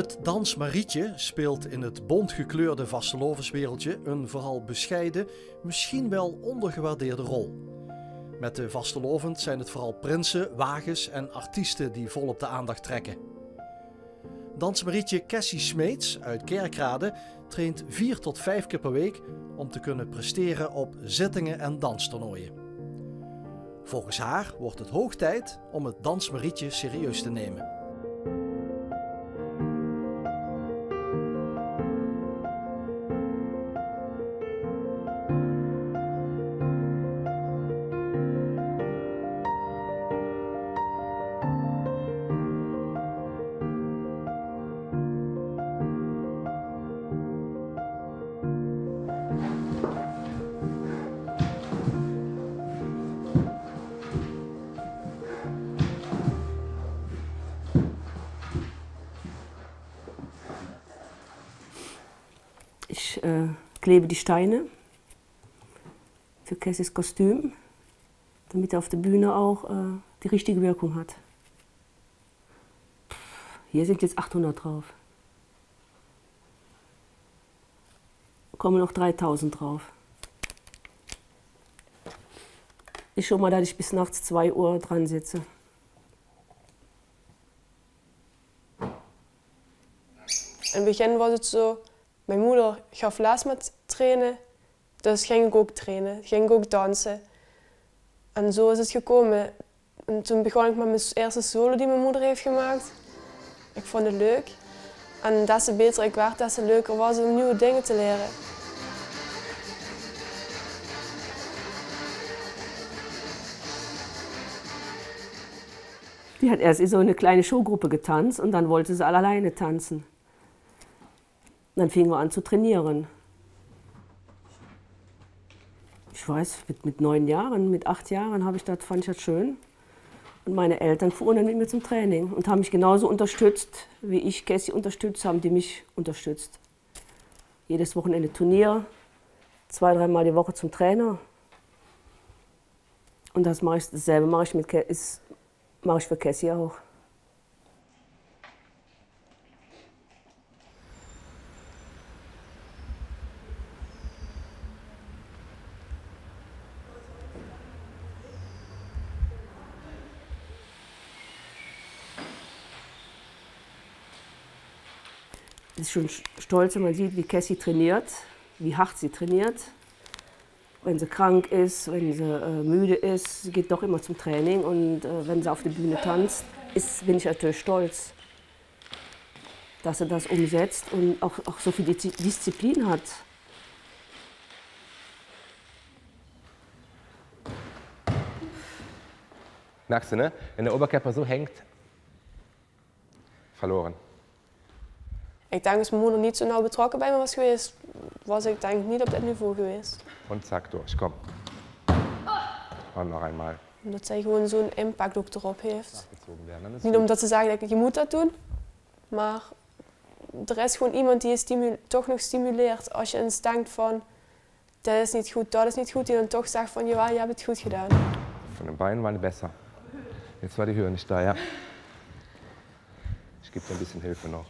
Het Dans Marietje speelt in het bontgekleurde vastelovenswereldje een vooral bescheiden, misschien wel ondergewaardeerde rol. Met de vastelovend zijn het vooral prinsen, wagens en artiesten die volop de aandacht trekken. Dansmarietje Cassie Smeets uit Kerkrade traint 4 tot 5 keer per week om te kunnen presteren op zittingen en danstoernooien. Volgens haar wordt het hoog tijd om het Dansmarietje serieus te nemen. Ich klebe die Steine für Cassies Kostüm, damit er auf der Bühne auch die richtige Wirkung hat. Hier sind jetzt 800 drauf. Kommen noch 3000 drauf. Ich schau mal, dass ich bis nachts 2 Uhr dran sitze. In het begin was het zo, mijn moeder gaf les met trainen, dus ging ik ook trainen, ging ik ook dansen. En zo is het gekomen. En toen begon ik met mijn eerste solo die mijn moeder heeft gemaakt. Ik vond het leuk. En des te beter ik werd, des te leuker was het om nieuwe dingen te leren. Die hat erst in so eine kleine Showgruppe getanzt und dann wollte sie alleine tanzen. Dann fingen wir an zu trainieren. Ich weiß, mit 9 Jahren, mit 8 Jahren fand ich das schön. Und meine Eltern fuhren dann mit mir zum Training und haben mich genauso unterstützt, wie ich Cassie unterstützt, haben die mich unterstützt. Jedes Wochenende Turnier, 2-, 3 Mal die Woche zum Trainer. Und dasselbe mache ich für Cassie auch. Es ist schon stolz, wenn man sieht, wie Cassie trainiert, wie hart sie trainiert. Wenn sie krank ist, wenn sie müde ist, sie geht doch immer zum Training. Und wenn sie auf der Bühne tanzt, bin ich natürlich stolz, dass sie das umsetzt und auch so viel Disziplin hat. Merkst du, ne? Wenn der Oberkörper so hängt, verloren. Ik denk als mijn moeder niet zo nauw betrokken bij me was geweest, was ik denk niet op dit niveau geweest. Und zack, durch, komm. Und noch einmal. Omdat zij gewoon zo'n impact ook erop heeft. Niet omdat ze zeggen, je moet dat doen, maar er is gewoon iemand die je toch nog stimuleert. Als je eens denkt van, dat is niet goed, die dan toch zegt van, jawel, je hebt het goed gedaan. Von den Beinen waren die besser. Jetzt war die Höhe nicht da, ja. Ich gebe dir ein bisschen Hilfe noch.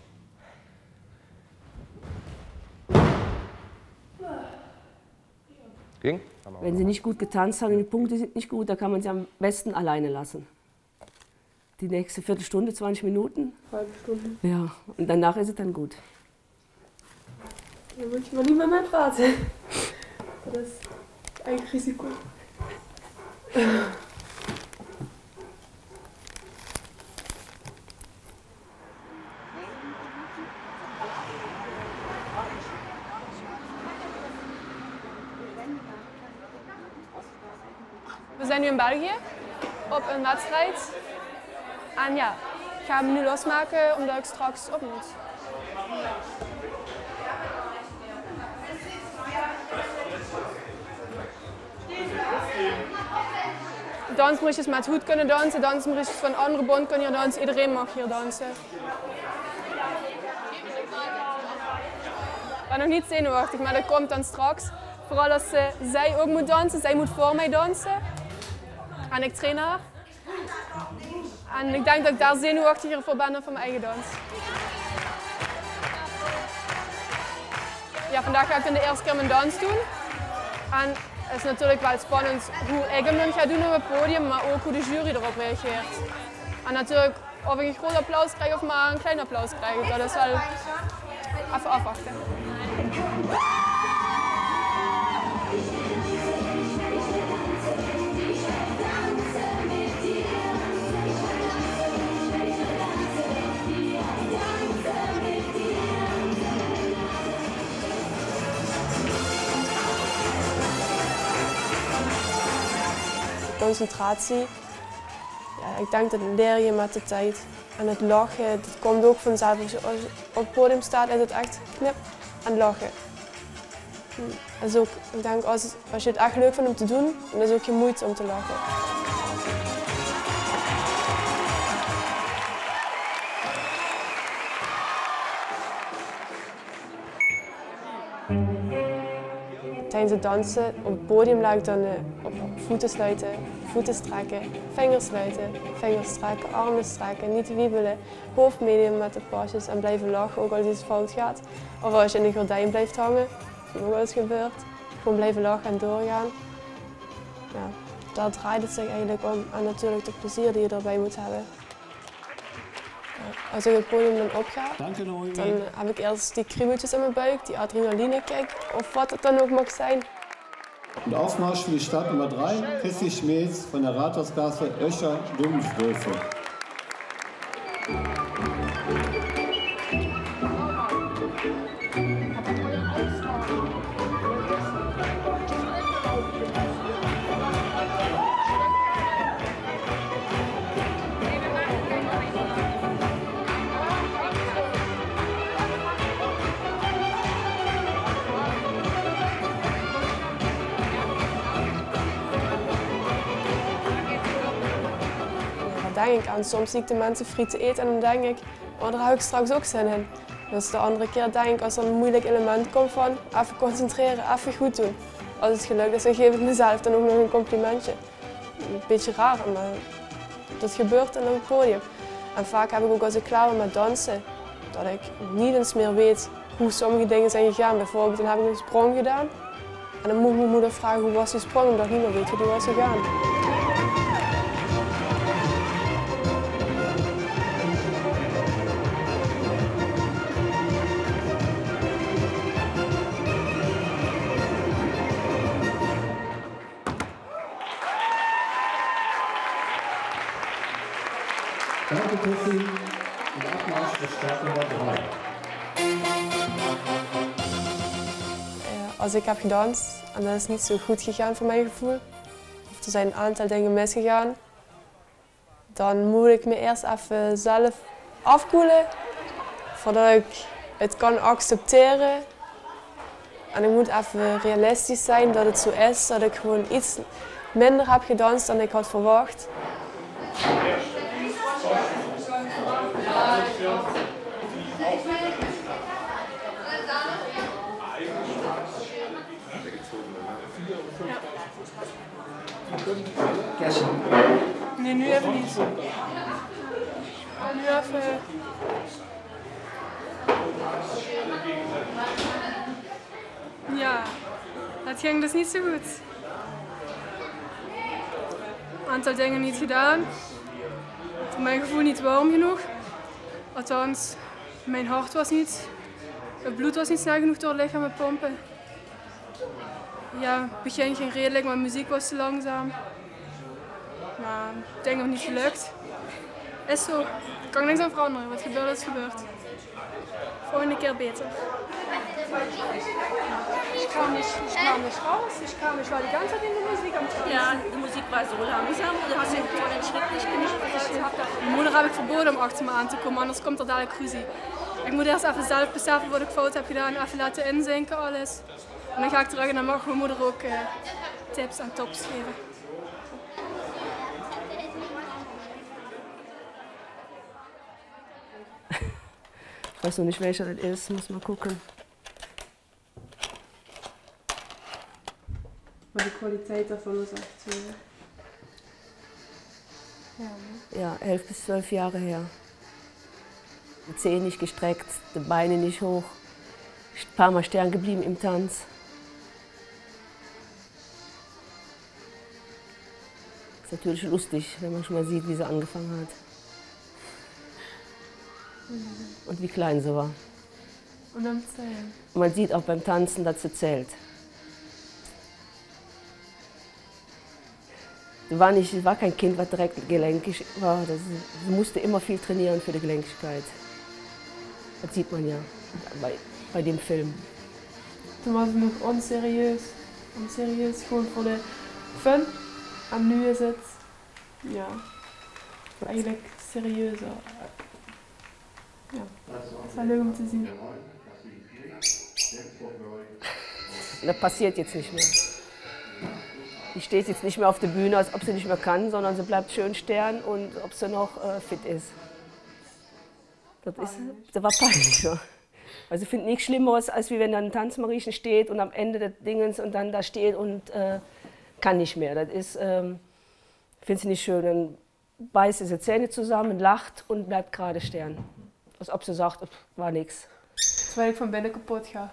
Ging? Wenn sie nicht gut getanzt haben und die Punkte sind nicht gut, dann kann man sie am besten alleine lassen. Die nächste Viertelstunde, 20 Minuten. Halbe Stunde. Ja, und danach ist es dann gut. Dan moet je maar niet met mij praten. Dat is eigen risico. We zijn nu in België op een wedstrijd. En ja, ik ga hem nu losmaken omdat ik straks op moet. Dansen moet je met goed kunnen dansen, dansen moet je van andere bond kunnen hier dansen, iedereen mag hier dansen. Ik ben nog niet zenuwachtig, maar dat komt dan straks. Vooral als zij ook moet dansen, zij moet voor mij dansen. En ik train haar. En ik denk dat ik daar zenuwachtiger voor ben dan voor mijn eigen dans. Ja, vandaag ga ik dan de eerste keer mijn dans doen. En het is natuurlijk wel spannend hoe ik hem ga doen op het podium, maar ook hoe de jury erop reageert. En natuurlijk of ik een groot applaus krijg of maar een klein applaus krijg, dat is wel even afwachten. Concentratie, ja, ik denk dat leer je met de tijd. En het lachen, dat komt ook vanzelf. Als je op het podium staat, is het echt knip en lachen. Dat is ook, ik denk, als je het echt leuk vindt om te doen, dan is het ook je moeite om te lachen. Tijdens het dansen op het podium laat ik dan op voeten sluiten, voeten strekken, vingers sluiten, vingers strekken, armen strekken, niet wiebelen, hoofd meedoen met de pasjes en blijven lachen, ook als iets fout gaat. Of als je in de gordijn blijft hangen, dat is ook wel eens gebeurd. Gewoon blijven lachen en doorgaan. Ja, daar draait het zich eigenlijk om en natuurlijk de plezier die je erbij moet hebben. Als ik het podium dan opga, dan heb ik eerst die kriebeltjes in mijn buik, die adrenaline kick of wat het dan ook mag zijn. De Aufmarsch für die Start Nummer 3, Christi Schmeets von der Rathausgasse, Öscher, Dummensgröße. Denk ik aan. Soms zie ik de mensen frieten eten en dan denk ik, oh, daar heb ik straks ook zin in. Dus de andere keer denk ik, als er een moeilijk element komt van, even concentreren, even goed doen. Als het gelukt is, dan geef ik mezelf dan ook nog een complimentje. Een beetje raar, maar dat gebeurt dan op het podium. En vaak heb ik ook als ik klaar ben met dansen, dat ik niet eens meer weet hoe sommige dingen zijn gegaan. Bijvoorbeeld, dan heb ik een sprong gedaan. En dan moet mijn moeder vragen hoe was die sprong, omdat ik niet meer weet hoe die was gegaan. Danke, Christi. De Abmarsch für Start Nummer 3. Als ik heb gedanst en dat is niet zo goed gegaan voor mijn gevoel, of er zijn een aantal dingen misgegaan, dan moet ik me eerst even zelf afkoelen voordat ik het kan accepteren. En ik moet even realistisch zijn dat het zo is, dat ik gewoon iets minder heb gedanst dan ik had verwacht. Nee, nu even niet. Nu even. Ja, het ging dus niet zo goed. Een aantal dingen niet gedaan. Voor mijn gevoel niet warm genoeg. Althans, mijn hart was niet. Het bloed was niet snel genoeg door het lichaam te pompen. Ja, het begin ging redelijk, maar muziek was te langzaam. Maar ik denk nog niet gelukt. Is zo. Ik kan niks aan veranderen. Wat gebeurt is gebeurd. Volgende keer beter. Ich kam nicht raus, ich war die ganze Zeit in der Musik am Tanzen. Ja, die Musik war so langsam, du hast den vollen Schritt nicht gemacht. Mijn moeder heb ik verboden om achter me aan te komen, anders komt er dadelijk ruzie. Ik moet eerst even zelf beseffen wat ik fout heb gedaan, even laten inzinken alles. En dan ga ik terug en dan mag mijn moeder ook tips en tops geven. Ich weiß noch nicht, welcher das ist, muss mal gucken. Maar de kwaliteit daarvan is echt Ja, 11 bis 12 Jahre her. Die Zehen nicht gestreckt, die Beine nicht hoch. Ein paar Mal stehen geblieben im Tanz. Ist natürlich lustig, wenn man schon mal sieht, wie sie angefangen hat. Und wie klein sie war. Und am Zählen. Und man sieht auch beim Tanzen, dass sie zählt. Sie war kein Kind, was direkt gelenkig war. Sie musste immer viel trainieren für die Gelenkigkeit. Das sieht man ja bei dem Film. Toen was het nog onserieus. Onserieus, gewoon voor de fun. En nu is het, ja, eigenlijk serieuzer. Ja, het is wel leuk om te zien. Das passiert jetzt nicht mehr. Die steht jetzt nicht mehr auf der Bühne, als ob sie nicht mehr kann, sondern sie bleibt schön stern und ob sie noch fit ist. Das war peinlich. Ja. Also ich finde nichts Schlimmeres, als wie wenn dann ein Tanzmariechen steht und am Ende des Dingens und dann da steht und kann nicht mehr. Das ist, finde sie nicht schön. Dann beißt sie Zähne zusammen, lacht und bleibt gerade stern. Als ob sie sagt, war nichts. Terwijl ik van binnen kapot ga.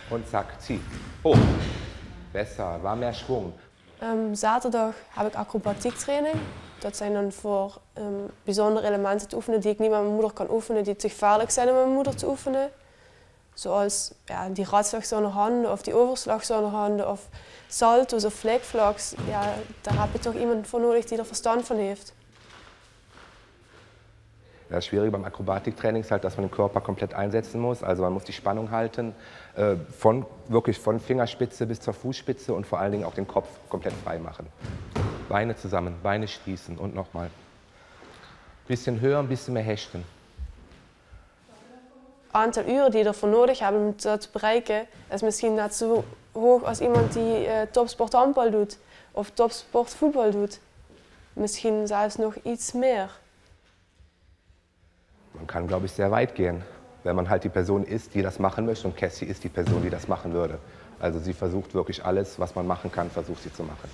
Und zack, zieh. Oh, besser, war mehr Schwung. Zaterdag heb ik acrobatiektraining. Dat zijn dan voor bijzondere elementen te oefenen die ik niet met mijn moeder kan oefenen, die te gevaarlijk zijn om met mijn moeder te oefenen. Zoals ja, die ratslag zonder handen of die overslag zonder handen of salto's of flikvlaks. Ja, daar heb je toch iemand voor nodig die er verstand van heeft. Das Schwierige beim Akrobatiktraining ist halt, dass man den Körper komplett einsetzen muss. Also man muss die Spannung halten, wirklich von Fingerspitze bis zur Fußspitze und vor allen Dingen auch den Kopf komplett frei machen. Beine zusammen, Beine schließen und nochmal. Ein bisschen höher, ein bisschen mehr hechten. Aantal uren die je ervoor nodig hebt om dat te bereiken, is misschien net zo hoog als iemand die topsport handbal doet of topsport voetbal doet. Misschien zelfs nog iets meer. Man kann, glaube ich, sehr weit gehen, wenn man halt die Person ist, die das machen möchte. Und Cassie ist die Person, die das machen würde. Also sie versucht wirklich alles, was man machen kann, versucht sie zu machen.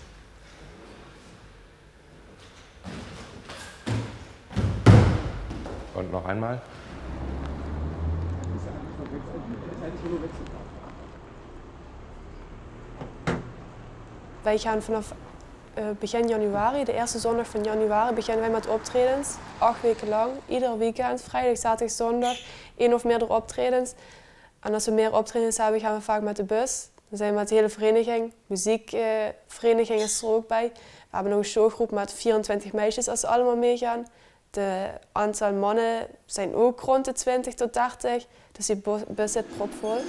Und noch einmal. Wij gaan vanaf begin januari, de eerste zondag van januari, beginnen wij met optredens. 8 weken lang, ieder weekend, vrijdag, zaterdag, zondag, 1 of meerdere optredens. En als we meer optredens hebben, gaan we vaak met de bus. Dan zijn we met de hele vereniging, muziekvereniging is er ook bij. We hebben nog een showgroep met 24 meisjes als ze allemaal meegaan. De aantal mannen zijn ook rond de 20 tot 30, dus die bus zit propvol.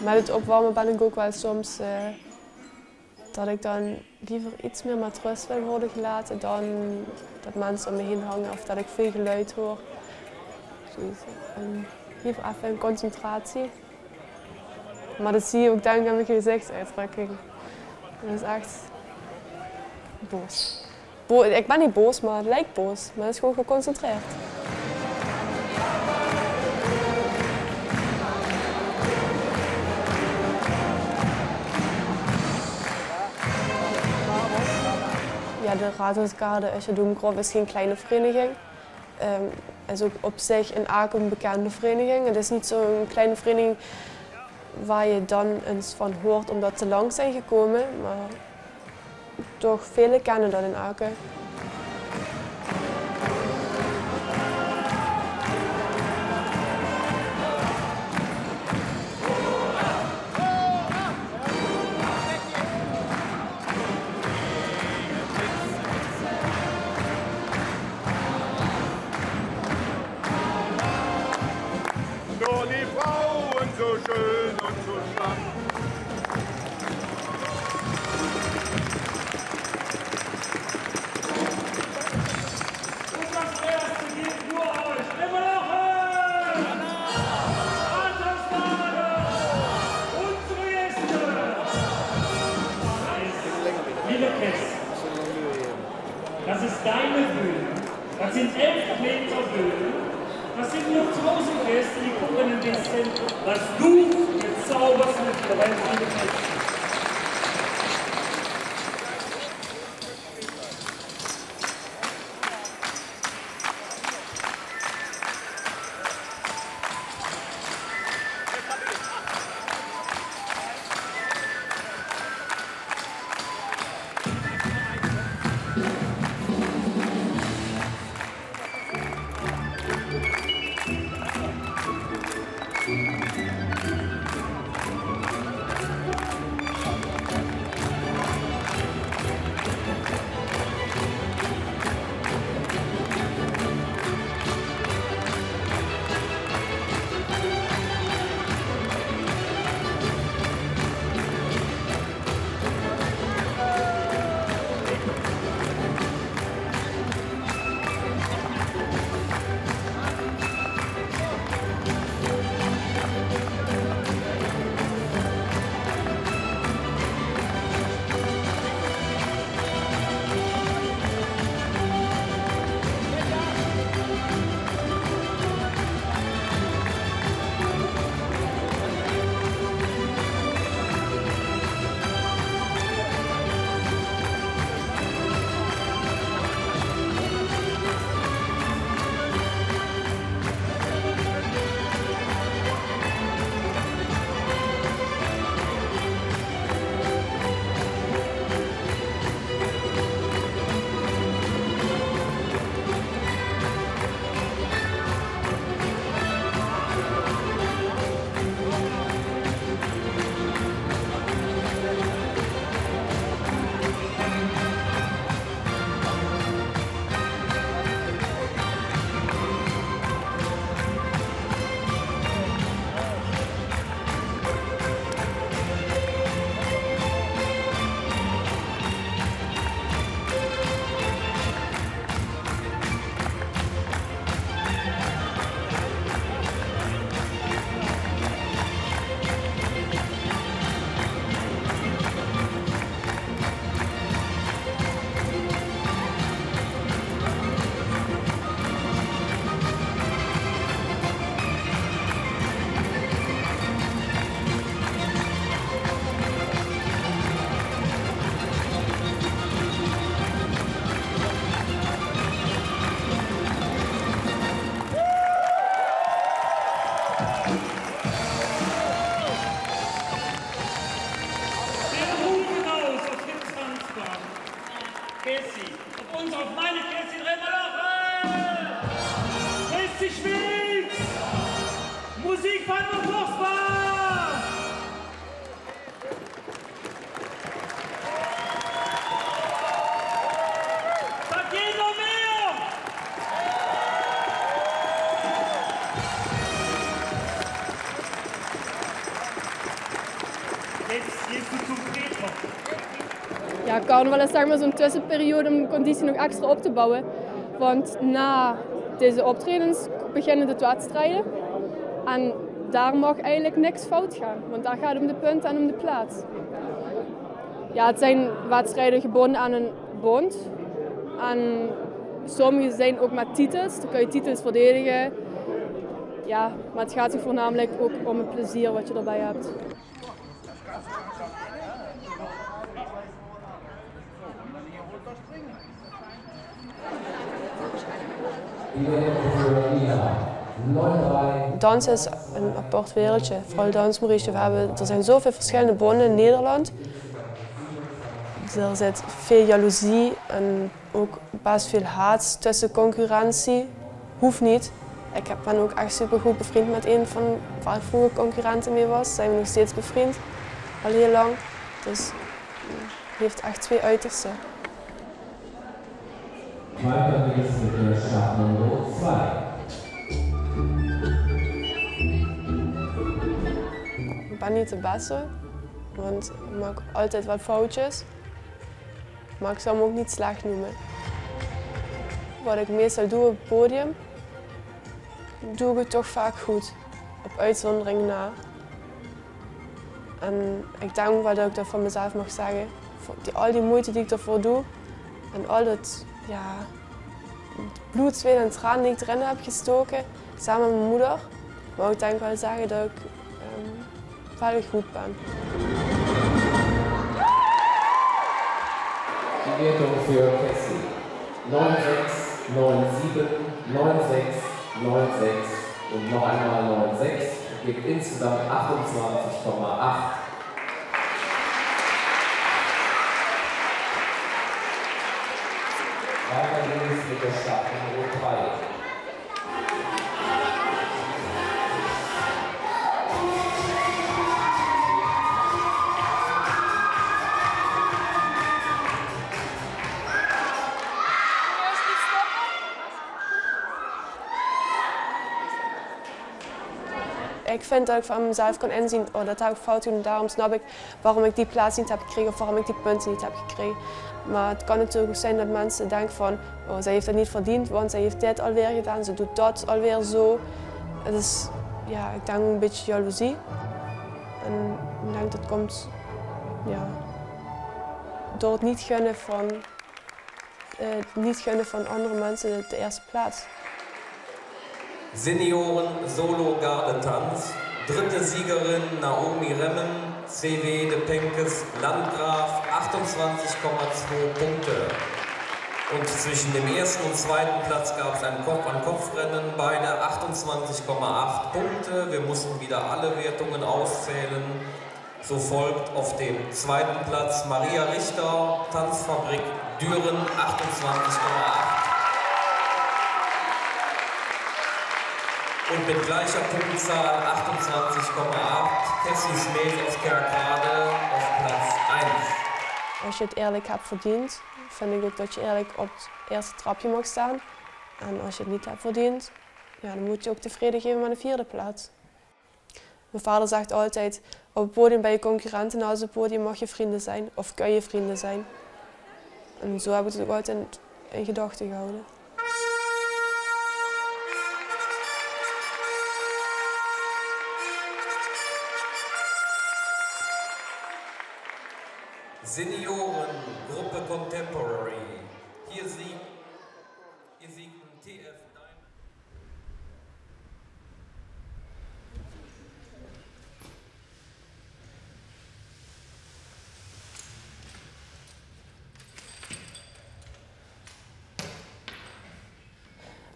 Met het opwarmen ben ik ook wel soms dat ik dan liever iets meer met rust wil worden gelaten dan dat mensen om me heen hangen of dat ik veel geluid hoor. Liever even in concentratie. Maar dat zie je ook denk ik aan mijn gezichtsuitdrukking. Dat is echt boos. Ik ben niet boos, maar het lijkt boos. Maar het is gewoon geconcentreerd. Ja, de Rathausgarde Öscher Domgrove is geen kleine vereniging. Het is ook op zich in Aken een bekende vereniging. Het is niet zo'n kleine vereniging waar je dan eens van hoort omdat ze lang zijn gekomen. Maar toch velen kennen dat in Aken. lange Böden. Das sind 11 Meter Böden. Das sind nur 1000 Gäste, die gucken ein bisschen, was du jetzt zauberst mit der Welt. Ja, carnaval is zeg maar zo'n tussenperiode om de conditie nog extra op te bouwen. Want na deze optredens beginnen de wedstrijden. En daar mag eigenlijk niks fout gaan, want daar gaat het om de punten en om de plaats. Ja, het zijn wedstrijden gebonden aan een bond. En sommige zijn ook met titels, dan kun je titels verdedigen. Ja, maar het gaat zich voornamelijk ook om het plezier wat je erbij hebt. Dans is een apart wereldje, vooral dansmarietje. Er zijn zoveel verschillende bonden in Nederland. Er zit veel jaloezie en ook best veel haat tussen concurrentie. Hoeft niet. Ik ben ook echt super goed bevriend met een van waar ik vroeger concurrenten mee was. Zijn we nog steeds bevriend, al heel lang. Dus het heeft echt twee uitersten. Ik ben niet de beste, want ik maak altijd wat foutjes. Maar ik zou me ook niet slecht noemen. Wat ik meestal doe op het podium, doe ik het toch vaak goed. Op uitzondering na. En ik denk wel dat ik dat van mezelf mag zeggen. Al die moeite die ik ervoor doe en al dat, ja, bloedzwil en tranen die ik erin heb gestoken, samen met mijn moeder, maar ik denk wel zeggen dat ik wel goed ben. Die Wertung für Cassie. 9,6, 9,7, 9,6, 9,6 und noch einmal 9,6. Gibt insgesamt 28,8. Weiter geht es mit der Startnummer 3. Ik vind dat ik van mezelf kan inzien, oh, dat heb ik fout gedaan. Daarom snap ik waarom ik die plaats niet heb gekregen of waarom ik die punten niet heb gekregen. Maar het kan natuurlijk ook zijn dat mensen denken van, oh, zij heeft dat niet verdiend, want zij heeft dit alweer gedaan, ze doet dat alweer zo. Het is, ja, ik denk een beetje jaloezie. En ik denk dat komt door het niet gunnen van andere mensen de eerste plaats. Senioren Solo Gardetanz, dritte Siegerin Naomi Remmen, CW de Penkes Landgraf, 28,2 Punkte. Und zwischen dem ersten und zweiten Platz gab es ein Kopf-an-Kopf-Rennen, beide 28,8 Punkte. Wir mussten wieder alle Wertungen auszählen. So folgt auf dem zweiten Platz Maria Richter, Tanzfabrik Düren, 28,8. Und mit gleicher Punktzahl 28,8 Cassie Smeet aus Kerkrade auf Platz 1. Als je het eerlijk hebt verdiend, vind ik ook dat je eerlijk op het eerste trapje mag staan. En als je het niet hebt verdiend, ja, dan moet je ook tevreden geven met een 4e plaats. Mijn vader zegt altijd, op het podium ben je concurrent en als het podium mag je vrienden zijn of kun je vrienden zijn. En zo heb ik het ook altijd in gedachten gehouden. Seniorengruppe Contemporary. Hier siegten TF Diamond.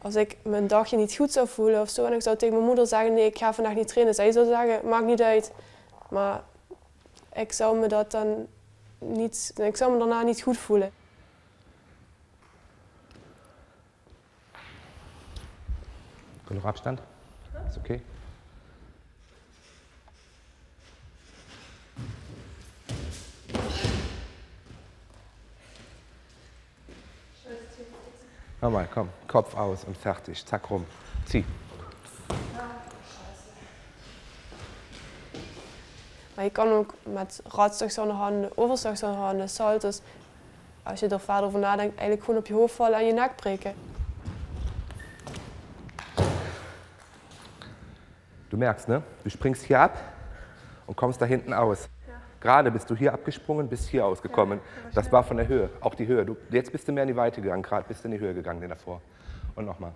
Als ik me een dagje niet goed zou voelen of zo en ik zou tegen mijn moeder zeggen, nee, ik ga vandaag niet trainen. Zij zou zeggen, maakt niet uit. Maar ik zou me dat dan ik zou me daarna niet goed voelen. Genug Abstand? Ist okay? Nochmal, komm, Kopf aus und fertig. Zack rum. Zieh. Maar je kan ook met radstuks aan de handen, overstuks aan de handen, saltos, als je er verder over nadenkt, eigenlijk gewoon op je hoofd vallen en je nek breken. Du merkst, ne? Du springst hier ab und kommst da hinten aus. Ja. Gerade bist du hier abgesprungen, bist hier ausgekommen. Ja, das war von der Höhe, auch die Höhe. Jetzt bist du mehr in die Weite gegangen, gerade bist du in die Höhe gegangen, den davor. Und nochmal.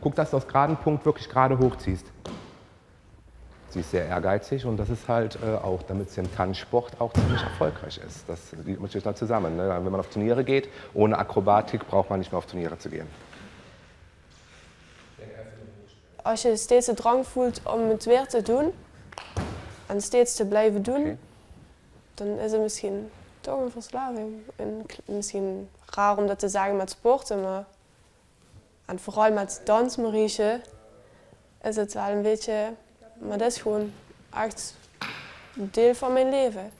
Guck, dass du aus geraden Punkt wirklich gerade hochziehst. Sie ist sehr ehrgeizig und das ist halt auch, damit sie im Tanzsport auch ziemlich erfolgreich ist. Das liegt natürlich dann zusammen. Ne? Wenn man auf Turniere geht, ohne Akrobatik braucht man nicht mehr auf Turniere zu gehen. Als je steeds de drang voelt om het weer te doen en steeds te blijven doen, dan is het misschien toch een verslaving. En misschien raar om dat te zeggen met sporten, maar en vooral met dans, Mariesje, is het wel een beetje, maar dat is gewoon echt een deel van mijn leven.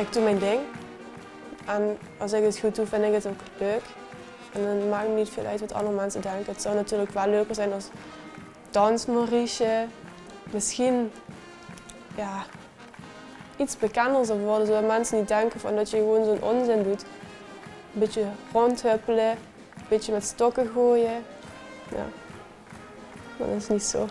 ik doe mijn ding. En als ik het goed doe, vind ik het ook leuk. En dan maakt me niet veel uit wat andere mensen denken. Het zou natuurlijk wel leuker zijn als Dansmariesje misschien ja, iets bekender zou worden, zodat mensen niet denken van dat je gewoon zo'n onzin doet. Een beetje rondhuppelen, een beetje met stokken gooien. Ja, dat is niet zo.